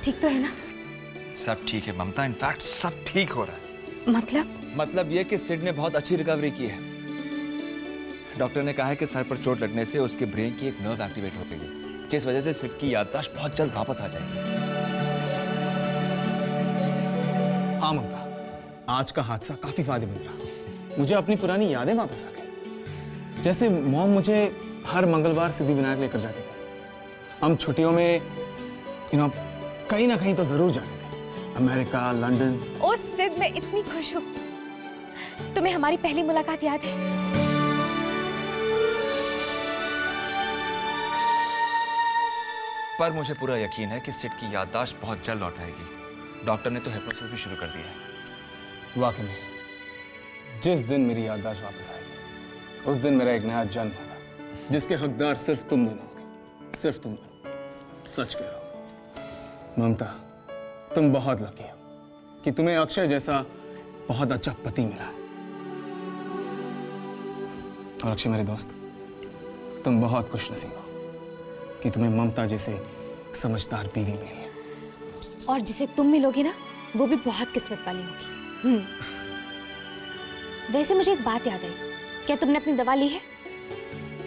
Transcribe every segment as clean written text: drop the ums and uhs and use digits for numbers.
ठीक तो है ना? सब ठीक है ममता, इनफैक्ट सब ठीक हो रहा है। मतलब ये कि सिड ने बहुत अच्छी रिकवरी की है। डॉक्टर ने कहा है कि सर पर चोट लगने से उसके ब्रेन की एक नर्व एक्टिवेट हो गई, जिस वजह से सिड की याददाश्त बहुत जल्द वापस आ जाएगी। हाँ ममता, आज का हादसा काफी फायदेमंद रहा। मुझे अपनी पुरानी यादें वापस आ गई। जैसे मॉम मुझे हर मंगलवार सिद्धिविनायक लेकर जाती थी। हम छुट्टियों में कहीं ना कहीं तो जरूर जाते थे, अमेरिका, लंदन। ओ सिद, मैं इतनी खुश हूँ। तुम्हें हमारी पहली मुलाकात याद है? पर मुझे पूरा यकीन है कि सिड की याददाश्त बहुत जल्द लौट आएगी। डॉक्टर ने तो हिप्नोसिस भी शुरू कर दिया है। वाकई में जिस दिन मेरी याददाश्त वापस आएगी उस दिन मेरा एक नया जन्म होगा, जिसके हकदार सिर्फ तुम दोनों होगे, सिर्फ तुम दोनों। सच कह रहा हूं ममता, तुम बहुत लकी हो कि तुम्हें अक्षय जैसा बहुत अच्छा पति मिला है। और अक्षय मेरे दोस्त, तुम बहुत खुशनसीब हो कि तुम्हें ममता जैसे समझदार बीवी मिली है। और जिसे तुम मिलोगे ना, वो भी बहुत किस्मत वाली होगी। वैसे मुझे एक बात याद आई, क्या तुमने अपनी दवा ली है?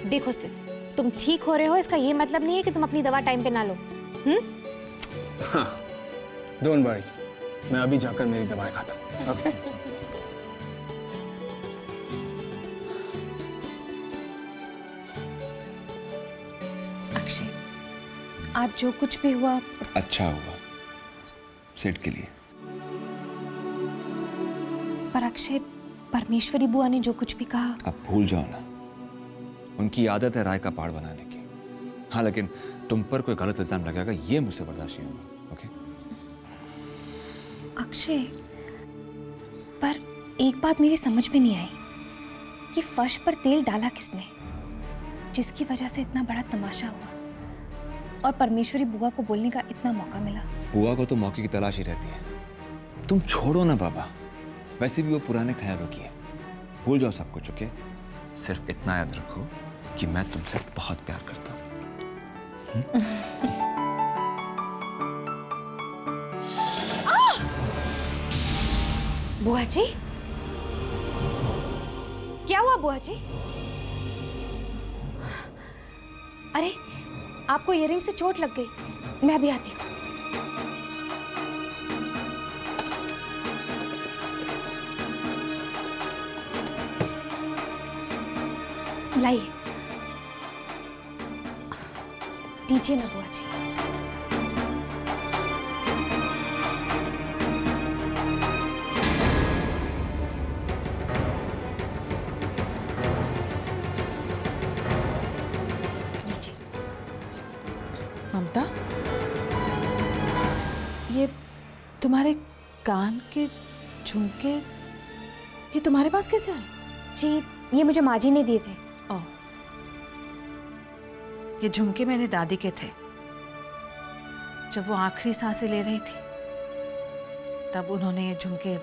देखो सिद, तुम ठीक हो रहे हो इसका ये मतलब नहीं है कि तुम अपनी दवा टाइम पे ना लो। हाँ, डोंट वरी, मैं अभी जाकर मेरी दवाई खाता हूँ। ओके? अक्षय, आज जो कुछ भी हुआ अच्छा हुआ सिड के लिए। पर अक्षय, परमेश्वरी बुआ ने जो कुछ भी कहा। अब भूल जाओ ना, उनकी आदत है राय का पहाड़ बनाने की। हाँ, लेकिन तुम पर कोई गलत इल्जाम लगेगा ये मुझसे बर्दाश्त नहीं होगा। ओके? अक्षय, पर एक बात मेरी समझ में नहीं आई कि फर्श पर तेल डाला किसने, जिसकी वजह से इतना बड़ा तमाशा हुआ और परमेश्वरी बुआ को बोलने का इतना मौका मिला। बुआ को तो मौके की तलाश ही रहती है। तुम छोड़ो ना बाबा, वैसे भी वो पुराने ख्यालों की है। भूल जाओ सब कुछ। ओके? सिर्फ इतना याद रखो कि मैं तुमसे बहुत प्यार करता हूँ। बुआ जी, क्या हुआ बुआ जी? अरे, आपको इयररिंग से चोट लग गई। मैं अभी आती हूँ। लाइए, दीजिए ना बुआ जी। ममता, ये तुम्हारे कान के झुमके ये तुम्हारे पास कैसे आए? जी, ये मुझे माँ जी ने दिए थे। ओह, ये झुमके मेरे दादी के थे। जब वो आखिरी सांसें ले रही थी तब उन्होंने ये झुमके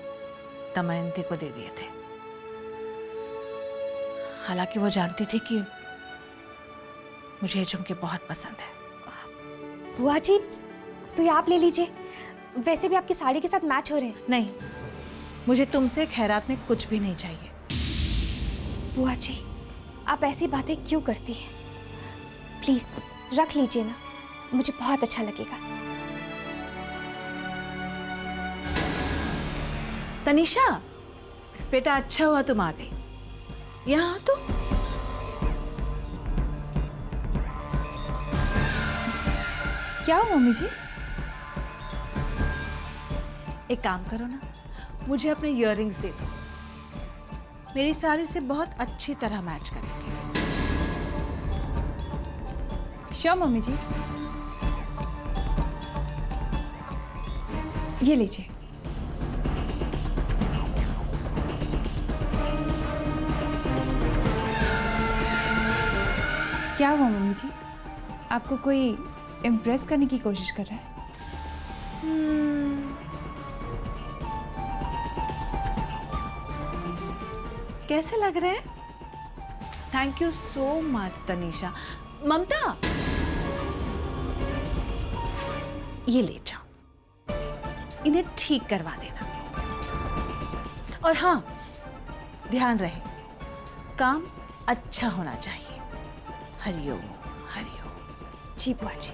दमयंती को दे दिए थे। हालांकि वो जानती थी कि मुझे ये झुमके बहुत पसंद है। बुआ जी, तो ये आप ले लीजिए, वैसे भी आपकी साड़ी के साथ मैच हो रहे हैं। नहीं, मुझे तुमसे खैरात में कुछ भी नहीं चाहिए। बुआ जी, आप ऐसी बातें क्यों करती हैं? प्लीज रख लीजिए ना, मुझे बहुत अच्छा लगेगा। तनीषा, बेटा अच्छा हुआ तुम आ गई। यहाँ तो क्या हुआ मम्मी जी? एक काम करो ना, मुझे अपने इयररिंग्स दे दो, मेरी साड़ी से बहुत अच्छी तरह मैच करेंगे। श्योर मम्मी जी, ये लीजिए। क्या हुआ मम्मी जी? आपको कोई इम्प्रेस करने की कोशिश कर रहा है? कैसे लग रहे हैं? Thank you so much Tanisha. Mamta, ये ले जाओ। इन्हें ठीक करवा देना। और हाँ, ध्यान रहे, काम अच्छा होना चाहिए। हरिओम हरिओम। जी बुआ जी।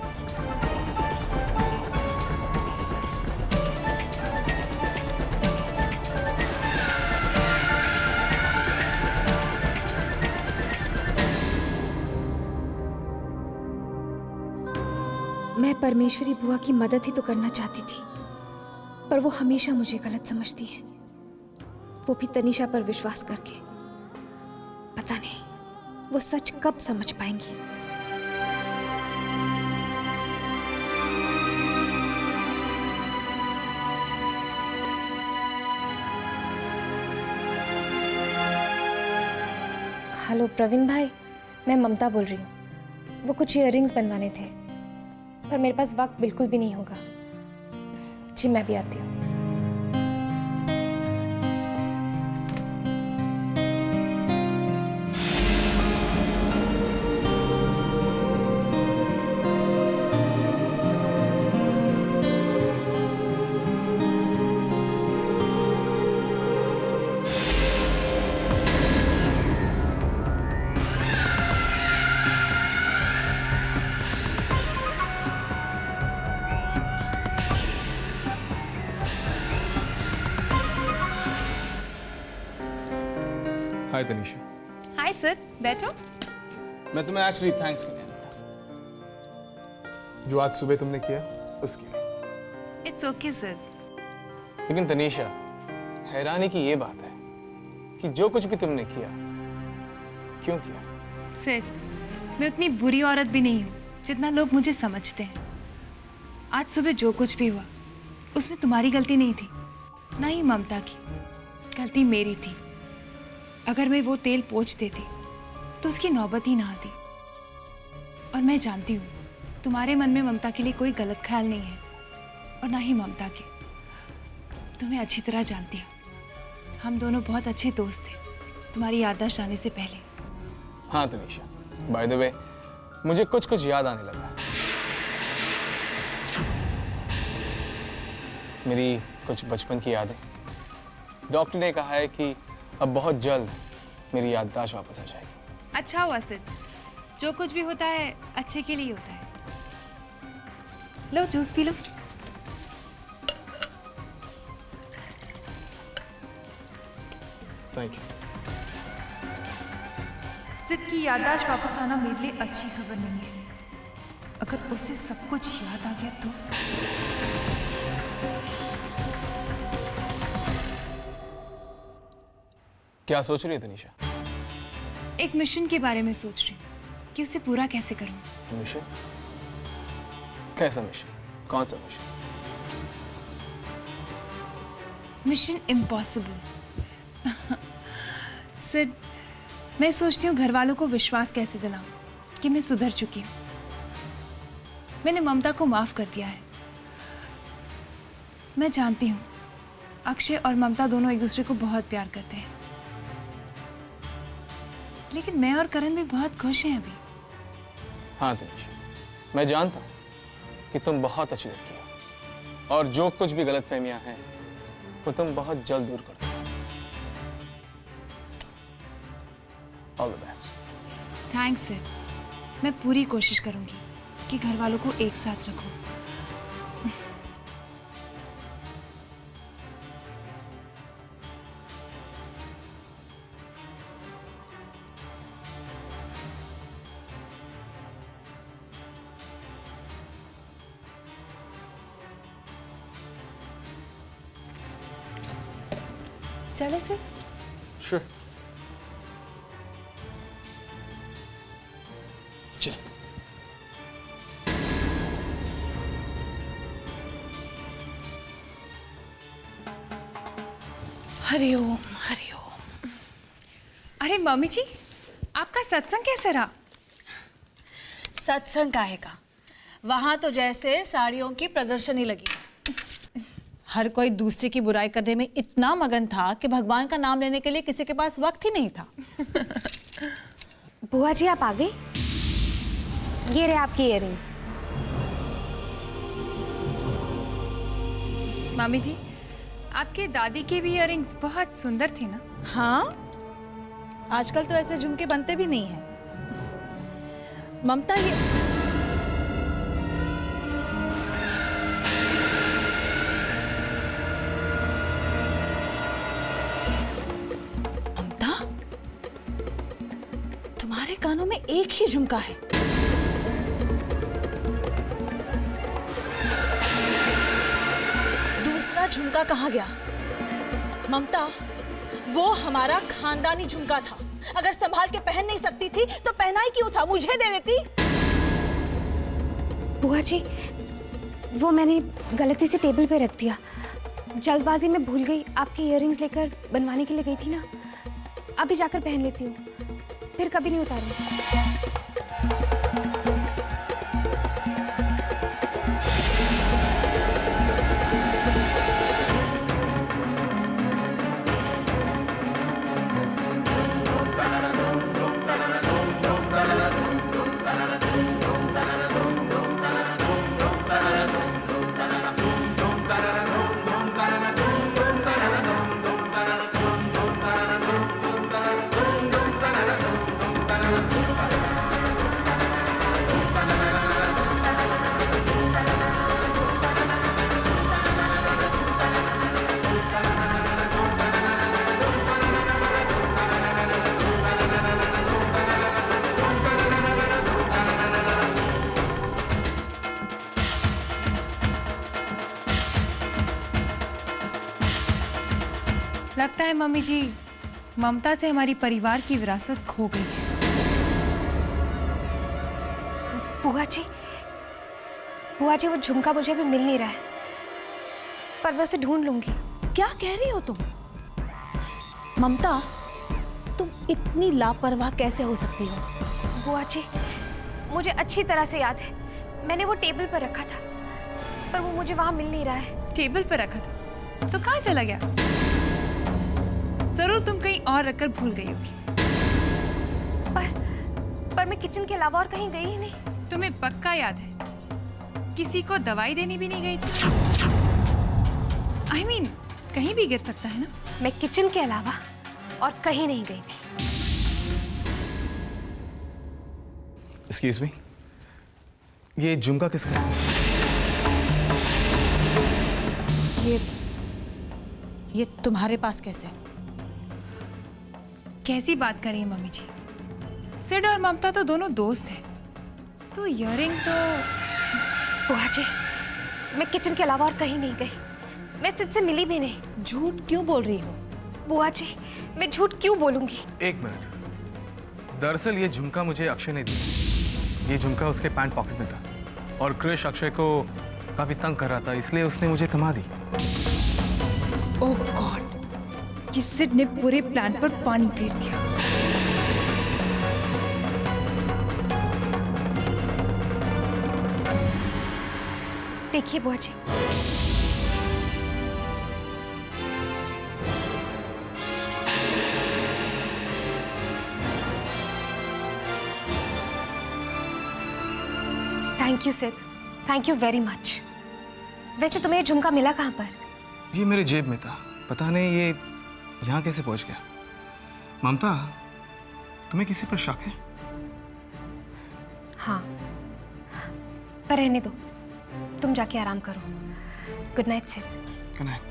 मैं परमेश्वरी बुआ की मदद ही तो करना चाहती थी, पर वो हमेशा मुझे गलत समझती हैं, वो भी तनीषा पर विश्वास करके। पता नहीं वो सच कब समझ पाएंगी। हेलो प्रवीण भाई, मैं ममता बोल रही हूँ। वो कुछ इयररिंग्स बनवाने थे, पर मेरे पास वक्त बिल्कुल भी नहीं होगा। जी मैं भी आती हूँ। हाय तनीषा। हाय सर, बैठो। मैं तुम्हें एक्चुअली थैंक्स करने आया था, जो आज सुबह तुमने किया उसके लिए। It's okay sir. लेकिन तनीषा, हैरानी की ये बात है कि जो कुछ भी तुमने किया, क्यों किया? सर, मैं उतनी बुरी औरत भी नहीं हूँ जितना लोग मुझे समझते हैं। आज सुबह जो कुछ भी हुआ उसमें तुम्हारी गलती नहीं थी, ना ही ममता की। गलती मेरी थी। अगर मैं वो तेल पोंछ देती तो उसकी नौबत ही ना आती। और मैं जानती हूँ तुम्हारे मन में ममता के लिए कोई गलत ख्याल नहीं है, और ना ही ममता के। तुम्हें अच्छी तरह जानती हूँ, हम दोनों बहुत अच्छे दोस्त थे तुम्हारी याददाश्त आने से पहले। हाँ तनीषा, बाय द वे मुझे कुछ कुछ याद आने लगा। मेरी कुछ बचपन की यादें। डॉक्टर ने कहा है कि अब बहुत जल्द मेरी याददाश्त वापस आ जाएगी। अच्छा हुआ सिड, जो कुछ भी होता है अच्छे के लिए होता है। लो जूस पी लो। Thank you. सिड की याददाश्त वापस आना मेरे लिए अच्छी खबर नहीं है। अगर उसे सब कुछ याद आ गया तो क्या सोच रही है तनीषा? एक मिशन के बारे में सोच रही हूँ कि उसे पूरा कैसे करूँ। मिशन? कैसा मिशन? कौन सा मिशन? Mission impossible. सिड, मैं सोचती हूँ घर वालों को विश्वास कैसे दिलाऊं कि मैं सुधर चुकी हूँ। मैंने ममता को माफ कर दिया है। मैं जानती हूँ अक्षय और ममता दोनों एक दूसरे को बहुत प्यार करते हैं, लेकिन मैं और करण भी बहुत खुश हैं अभी। हाँ तनीषा, मैं जानता हूँ कि तुम बहुत अच्छी लड़की हो, और जो कुछ भी गलतफहमियां हैं वो तुम बहुत जल्द दूर कर दो। All the best. Thanks Sid, मैं पूरी कोशिश करूंगी कि घर वालों को एक साथ रखूं। चले सिड? श्योर। चल। हरिओम हरिओम। अरे मम्मी जी, आपका सत्संग कैसे रहा? सत्संग काहे का? वहां तो जैसे साड़ियों की प्रदर्शनी लगी। हर कोई दूसरे की बुराई करने में इतना मगन था कि भगवान का नाम लेने के लिए किसी के पास वक्त ही नहीं था। बुआ जी आप आ गई? ये रहे आपकी इयररिंग्स। मामी जी, आपके दादी के भी इयररिंग्स बहुत सुंदर थे ना? हाँ, आजकल तो ऐसे झुमके बनते भी नहीं हैं। ममता, ये ममता, तुम्हारे कानों में एक ही झुमका है। दूसरा झुमका कहाँ गया? ममता, वो हमारा खानदानी झुमका था। अगर संभाल के पहन नहीं सकती थी तो पहना ही क्यों था? मुझे दे देती। बुआ जी, वो मैंने गलती से टेबल पे रख दिया, जल्दबाजी में भूल गई। आपके इयररिंग्स लेकर बनवाने के लिए गई थी ना, अभी जाकर पहन लेती हूँ, फिर कभी नहीं उतारूंगी। लगता है मम्मी जी, ममता से हमारी परिवार की विरासत खो गई है। बुआ जी, वो झुमका मुझे भी मिल नहीं रहा है, पर मैं उसे ढूंढ लूंगी। क्या कह रही हो तुम? ममता, तुम इतनी लापरवाह कैसे हो सकती हो? बुआ जी, मुझे अच्छी तरह से याद है, मैंने वो टेबल पर रखा था, पर वो मुझे वहां मिल नहीं रहा है। टेबल पर रखा था तो कहाँ चला गया? जरूर तुम कहीं और रखकर भूल गई होगी। पर मैं किचन के अलावा और कहीं गई ही नहीं। तुम्हें पक्का याद है, किसी को दवाई देनी भी नहीं गई थी? I mean, कहीं भी गिर सकता है ना? मैं किचन के अलावा और कहीं नहीं गई थी। एक्सक्यूज मी, ये झुमका किसका है? ये तुम्हारे पास कैसे? कैसी बात कर रही है मम्मी जी? सिड और ममता तो दोनों दोस्त हैं, तो इयररिंग तो... बुआ जी, मैं किचन के अलावा और कहीं नहीं गई, मैं सिद से मिली भी नहीं। झूठ क्यों बोल रही हो? बुआ जी, मैं झूठ क्यों बोलूंगी? एक मिनट, दरअसल ये झुमका मुझे अक्षय ने दिया। ये झुमका उसके पैंट पॉकेट में था और क्रिश अक्षय को काफी तंग कर रहा था, इसलिए उसने मुझे थमा दी। ओह गॉड, कि सिड ने पूरे प्लान पर पानी फेर दिया। देखिए बुआ जी, thank you Sid, thank you very much. वैसे तुम्हें ये झुमका मिला कहाँ पर? ये मेरे जेब में था, पता नहीं ये यहाँ कैसे पहुँच गया। ममता, तुम्हें किसी पर शक है? हाँ, पर रहने दो, तुम जाके आराम करो। Good night Sid. Good night.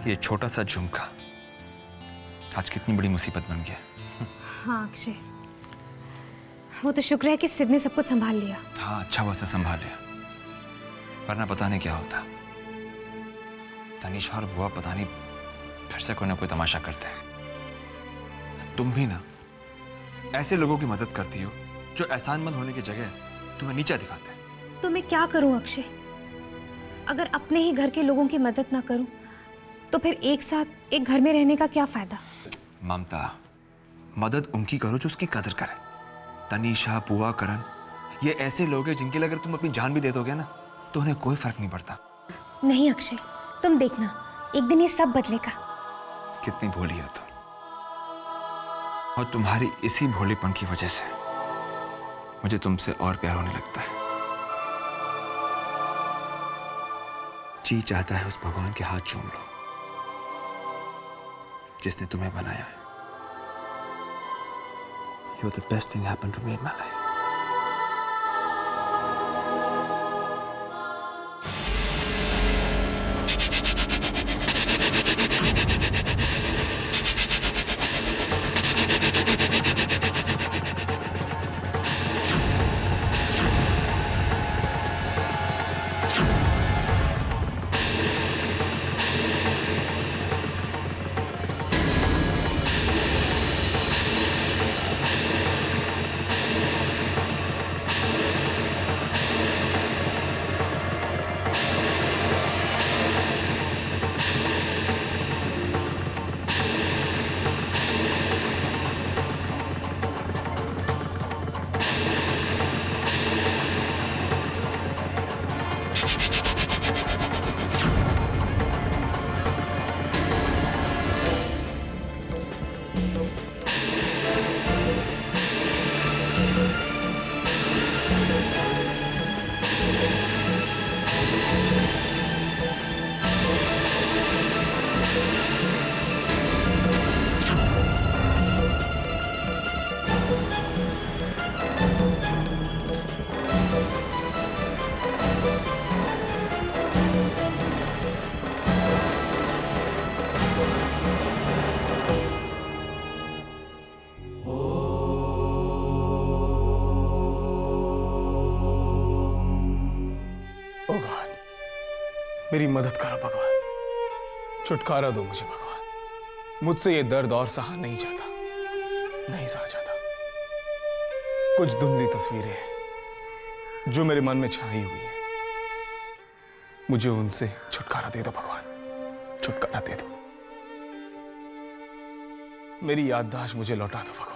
ये छोटा सा झुमका आज कितनी बड़ी मुसीबत बन गया। हाँ अक्षय, वो तो शुक्र है कि सिद ने सब कुछ संभाल लिया। हाँ, अच्छा वो संभाल लिया, वरना पता नहीं क्या होता। तनीषा और बुआ पता नहीं फिर से कोई ना कोई तमाशा करते हैं। तुम भी ना ऐसे लोगों की मदद करती हो जो एहसानमंद होने की जगह तुम्हें नीचा दिखाते हैं। तो मैं क्या करूं अक्षय? अगर अपने ही घर के लोगों की मदद ना करूं तो फिर एक साथ एक घर में रहने का क्या फायदा? ममता, मदद उनकी करो जो उसकी कदर करे। तनीषा, बुआ, करण, ये ऐसे लोग हैं जिनके लिए अगर तुम अपनी जान भी दे दोगे ना तो उन्हें कोई फर्क नहीं पड़ता। नहीं अक्षय, तुम देखना, एक दिन ये सब बदलेगा। कितनी भोली हो तुम, और तुम्हारी इसी भोलेपन की वजह से मुझे तुमसे और प्यार होने लगता है। जी चाहता है उस भगवान के हाथ चूम लो जिसने तुम्हें बनाया है। You're the best thing happened to me in my life. मेरी मदद करो भगवान, छुटकारा दो मुझे भगवान। मुझसे ये दर्द और सहा नहीं जाता, नहीं सहा जाता। कुछ धुंधली तस्वीरें हैं जो मेरे मन में छाई हुई है, मुझे उनसे छुटकारा दे दो भगवान, छुटकारा दे दो। मेरी याददाश्त मुझे लौटा दो भगवान।